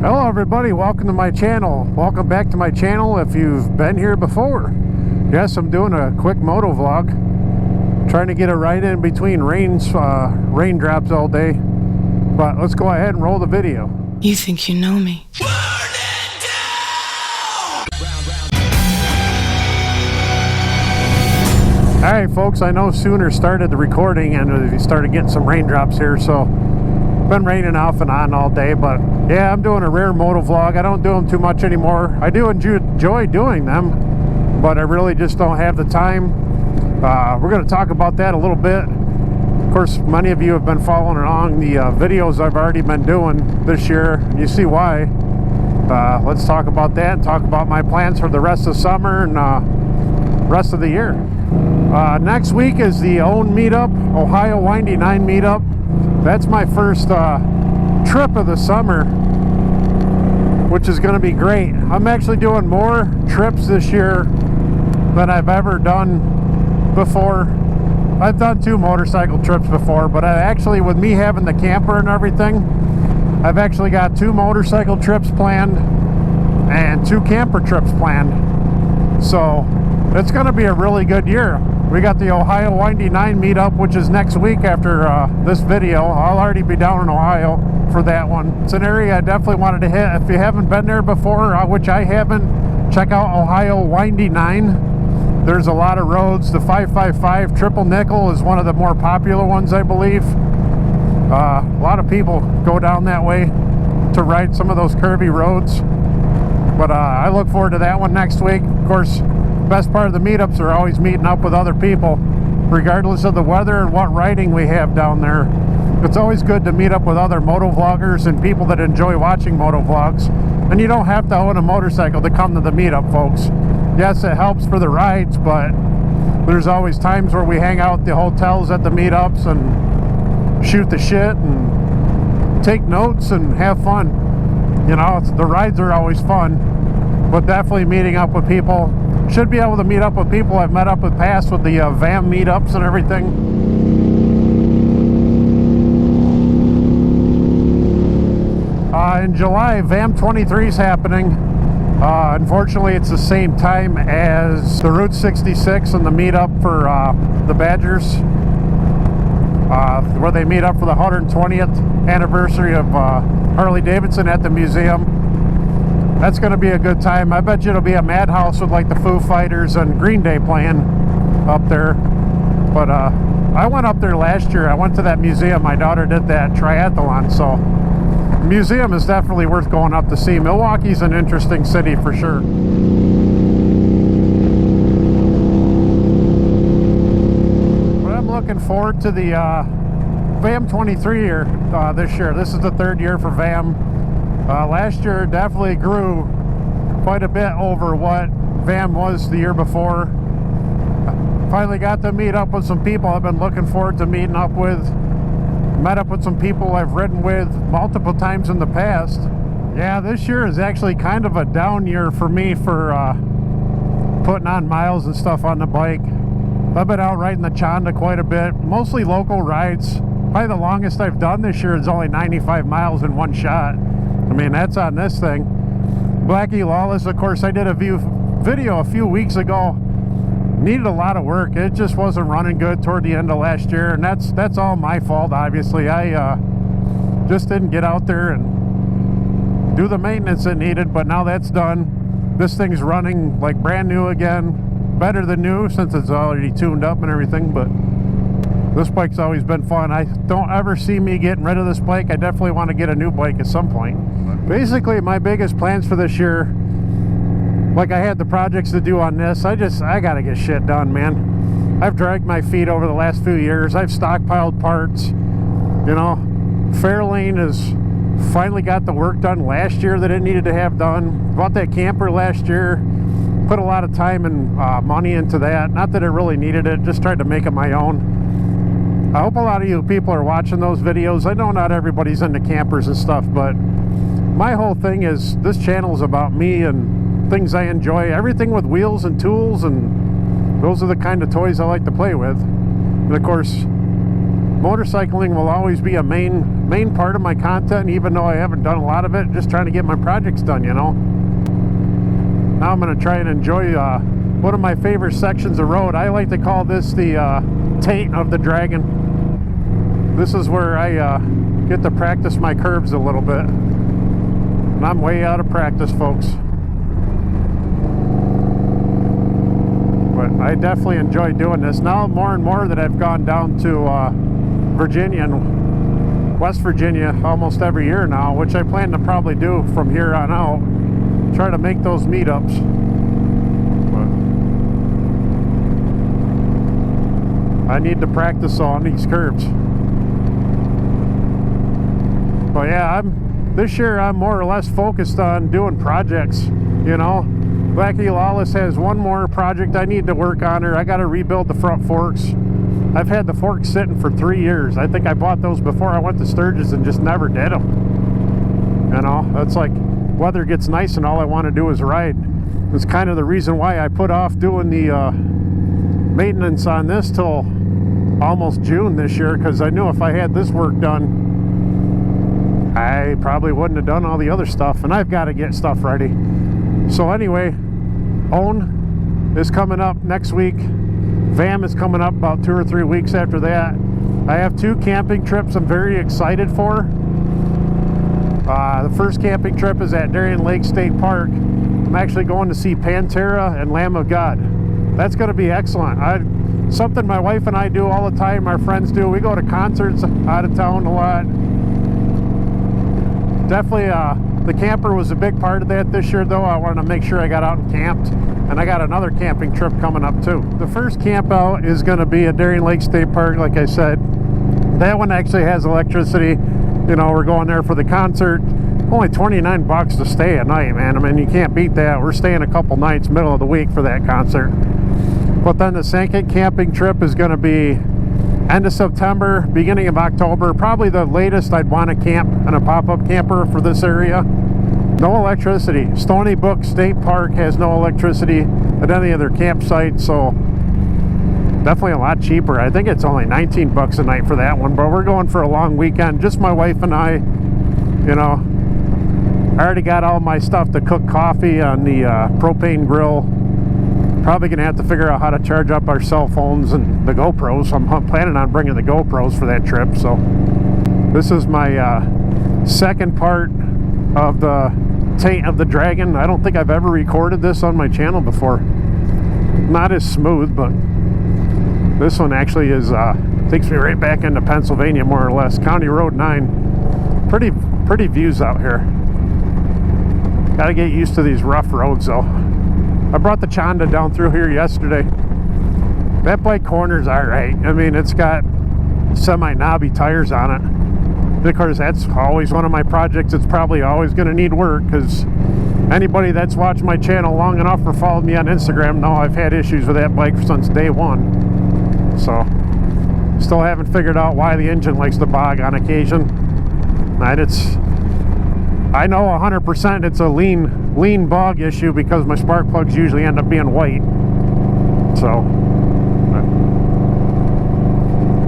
Hello everybody, welcome to my channel. Welcome back to my channel if you've been here before. Yes, I'm doing a quick moto vlog. Trying to get it right in between raindrops all day. But let's go ahead and roll the video. You think you know me? Alright folks, I know Sooner started the recording and we started getting some raindrops here, so been raining off and on all day. But yeah, I'm doing a rare moto vlog. I don't do them too much anymore. I do enjoy doing them, but I really just don't have the time. We're going to talk about that a little bit. Of course, many of you have been following along the videos I've already been doing this year. You see why. Let's talk about that and talk about my plans for the rest of summer and rest of the year. Next week is the OWN meetup, Ohio Windy 9 meetup. That's my first trip of the summer, which is going to be great. I'm actually doing more trips this year than I've ever done before. I've done 2 motorcycle trips before, but I actually, with me having the camper and everything, I've actually got 2 motorcycle trips planned and 2 camper trips planned. So it's going to be a really good year. We got the Ohio Windy 9 meetup, which is next week after this video. I'll already be down in Ohio for that one. It's an area I definitely wanted to hit. If you haven't been there before, which I haven't, check out Ohio Windy 9. There's a lot of roads. The 555 Triple Nickel is one of the more popular ones, I believe. A lot of people go down that way to ride some of those curvy roads. But I look forward to that one next week. Of course, best part of the meetups are always meeting up with other people, regardless of the weather and what riding we have down there. It's always good to meet up with other moto vloggers and people that enjoy watching moto vlogs. And you don't have to own a motorcycle to come to the meetup, folks. Yes, it helps for the rides, but there's always times where we hang out at the hotels at the meetups and shoot the shit and take notes and have fun. You know, the rides are always fun, but definitely meeting up with people. Should be able to meet up with people I've met up with past with the VAM meetups and everything. In July, VAM 23 is happening. Unfortunately, it's the same time as the Route 66 and the meetup for the Badgers, where they meet up for the 120th anniversary of Harley Davidson at the museum. That's going to be a good time. I bet you it'll be a madhouse with like the Foo Fighters and Green Day playing up there. But I went up there last year. I went to that museum. My daughter did that triathlon, so the museum is definitely worth going up to see. Milwaukee's an interesting city for sure. But I'm looking forward to the VAM 23 year this year. This is the 3rd year for VAM. Last year definitely grew quite a bit over what VAM was the year before. Finally got to meet up with some people I've been looking forward to meeting up with. Met up with some people I've ridden with multiple times in the past. Yeah, this year is actually kind of a down year for me for putting on miles and stuff on the bike. I've been out riding the Chonda quite a bit, mostly local rides. Probably the longest I've done this year is only 95 miles in one shot. I mean, that's on this thing. Blackie Lawless, of course, I did a video a few weeks ago. Needed a lot of work. It just wasn't running good toward the end of last year, and that's all my fault, obviously. I just didn't get out there and do the maintenance it needed, but now that's done. This thing's running like brand new again. Better than new since it's already tuned up and everything, but this bike's always been fun. I don't ever see me getting rid of this bike. I definitely want to get a new bike at some point. Basically, my biggest plans for this year, like I had the projects to do on this, I gotta get shit done, man. I've dragged my feet over the last few years. I've stockpiled parts. You know, Fairlane has finally got the work done last year that it needed to have done. Bought that camper last year. Put a lot of time and money into that. Not that it really needed it, just tried to make it my own. I hope a lot of you people are watching those videos. I know not everybody's into campers and stuff, but my whole thing is this channel is about me and things I enjoy. Everything with wheels and tools, and those are the kind of toys I like to play with. And of course, motorcycling will always be a main part of my content, even though I haven't done a lot of it. Just trying to get my projects done, you know. Now I'm going to try and enjoy one of my favorite sections of road. I like to call this the taint of the dragon. This is where I get to practice my curves a little bit. And I'm way out of practice, folks. But I definitely enjoy doing this. Now more and more that I've gone down to Virginia and West Virginia almost every year now, which I plan to probably do from here on out. Try to make those meetups. But I need to practice on these curves. But yeah, this year I'm more or less focused on doing projects, you know. Blackie Lawless has one more project I need to work on her. I got to rebuild the front forks. I've had the forks sitting for 3 years. I think I bought those before I went to Sturgis and just never did them. You know, that's like weather gets nice and all I want to do is ride. It's kind of the reason why I put off doing the maintenance on this till almost June this year, because I knew if I had this work done, I probably wouldn't have done all the other stuff, and I've got to get stuff ready. So anyway, Own is coming up next week. VAM is coming up about 2 or 3 weeks after that. I have 2 camping trips I'm very excited for. The first camping trip is at Darien Lake State Park. I'm actually going to see Pantera and Lamb of God. That's going to be excellent. Something my wife and I do all the time, our friends do. We go to concerts out of town a lot. Definitely the camper was a big part of that this year, though. I wanted to make sure I got out and camped, and I got another camping trip coming up too. The first camp out is going to be at Darien Lake State Park, like I said. That one actually has electricity. You know, we're going there for the concert. Only 29 bucks to stay at night, man. I mean, you can't beat that. We're staying a couple nights middle of the week for that concert. But then the second camping trip is going to be end of September, beginning of October. Probably the latest I'd want to camp in a pop-up camper for this area. No electricity. Stony Brook State Park has no electricity at any of their campsites, so definitely a lot cheaper. I think it's only 19 bucks a night for that one, but we're going for a long weekend, just my wife and I. You know, I already got all my stuff to cook coffee on the propane grill. Probably gonna have to figure out how to charge up our cell phones and the GoPros. I'm planning on bringing the GoPros for that trip. So this is my second part of the Taint of the Dragon. I don't think I've ever recorded this on my channel before. Not as smooth, but this one actually is takes me right back into Pennsylvania, more or less. County Road 9. Pretty views out here. Got to get used to these rough roads though. I brought the Chonda down through here yesterday. That bike corner's alright. I mean, it's got semi-knobby tires on it. Of course, that's always one of my projects. It's probably always going to need work, because anybody that's watched my channel long enough or followed me on Instagram know I've had issues with that bike since day one. So, still haven't figured out why the engine likes to bog on occasion. And I know 100% it's a lean bog issue, because my spark plugs usually end up being white. So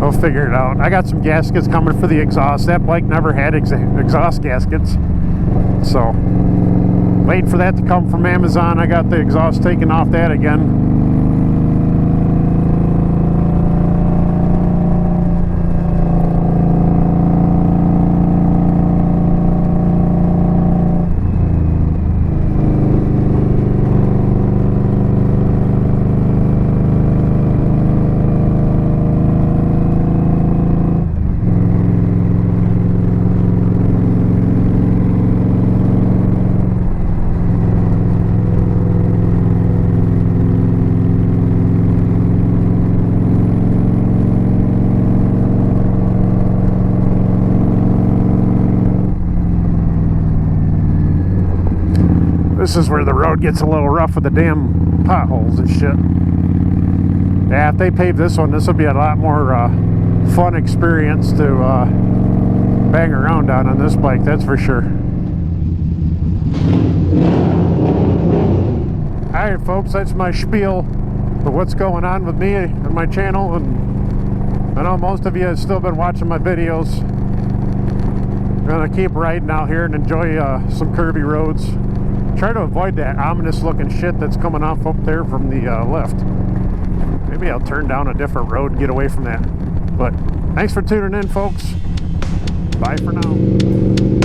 I'll figure it out. I got some gaskets coming for the exhaust. That bike never had exhaust gaskets, so waiting for that to come from Amazon. I got the exhaust taken off that again. This is where the road gets a little rough with the damn potholes and shit. Yeah, if they pave this one, this will be a lot more fun experience to bang around on this bike, that's for sure. Alright folks, that's my spiel of what's going on with me and my channel and I know most of you have still been watching my videos. I'm gonna keep riding out here and enjoy some curvy roads. Try to avoid that ominous looking shit that's coming off up there from the left. Maybe I'll turn down a different road and get away from that. But thanks for tuning in, folks. Bye for now.